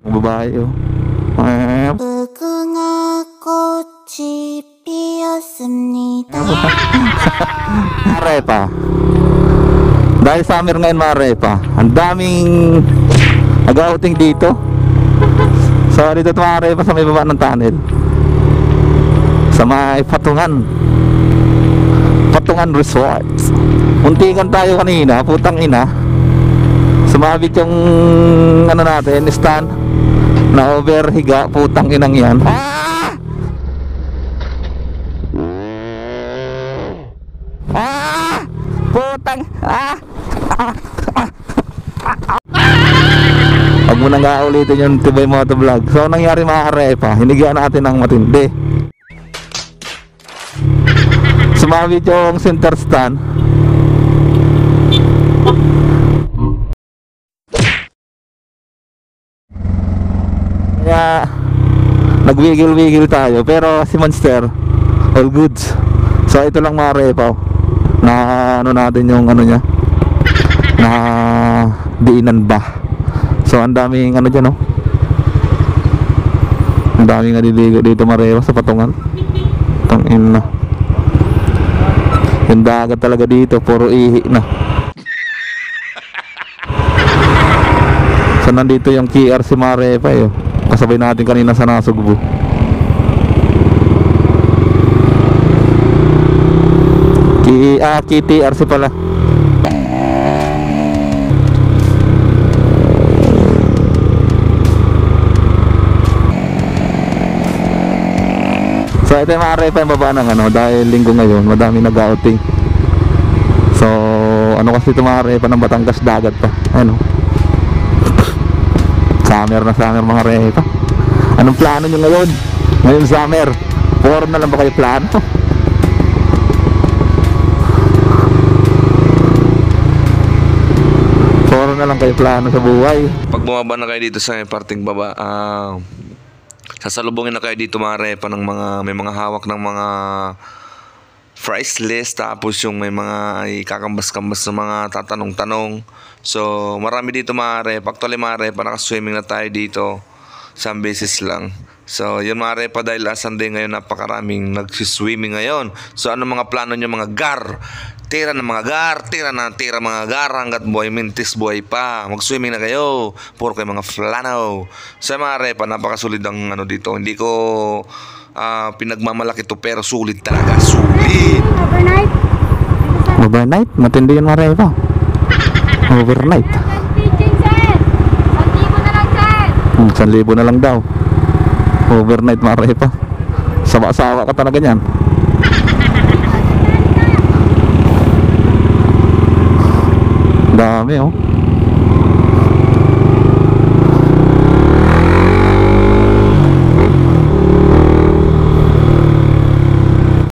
Babae oh. 무궁화 꽃이 피었습니다. Marepa. Dahil summer ngayon Marepa, ang daming nag-outing dito. So dito Marepa sa may baba ng tunnel, sa may Patungan Resorts. Muntikan tayo kanina, putang ina. Sumabit yung ano natin, stand na overhiga, putang inang yan. Putang Huwag mo nang uulitin yung Tibay Motovlog. So nangyari mga karepa, hinigian natin ng matindi. Sumabit yung center stand. Kaya nagwigil-wigil tayo, pero si Monster all goods. So ito lang mga repa, na ano natin yung ano niya, na diinan ba. So ang daming ano dyan, no? Ang daming naliligo dito Marero sa Patungan. Tangin na. Yung dagat talaga dito, puro ihi na. So nandito yung KRC Marepa eh. Kasabay natin kanina sa Nasugbu. KTRC pala. So ito yung Marepa yung baba ng ano, dahil linggo ngayon madami nag-outing. So ano kasi ito Marepa ng Batangas, dagat pa. Ano, summer na summer mga repa. Anong plano nyo ngayon? Ngayon summer, 4 na lang ba kayo plano? Na lang kayo plano sa buhay. Pag bumaba na kayo dito sa parting baba, sasalubungin na kayo dito mga repa ng mga, may mga hawak ng mga price list, tapos yung may mga ikakambas-kambas na mga tatanong-tanong. So marami dito mga repa. Actually mga repa, nakaswimming na tayo dito isang beses lang. So yun mga repa, dahil Sunday ngayon, napakaraming nagsiswimming ngayon. So ano mga plano nyo mga gar? Tira na mga gar, tira mga gar, hanggat buhay mintis buhay pa. Mag-swimming na kayo, puro kayo mga flano. So mga repa, napakasulit ang ano dito. Hindi ko pinagmamalaki to, pero sulit talaga, sulit. Overnight? Matindi yun mga repa. Overnight. 1,000 na lang daw. Overnight mga repa. Sawa-sawa ka talaga yan. Dami oh.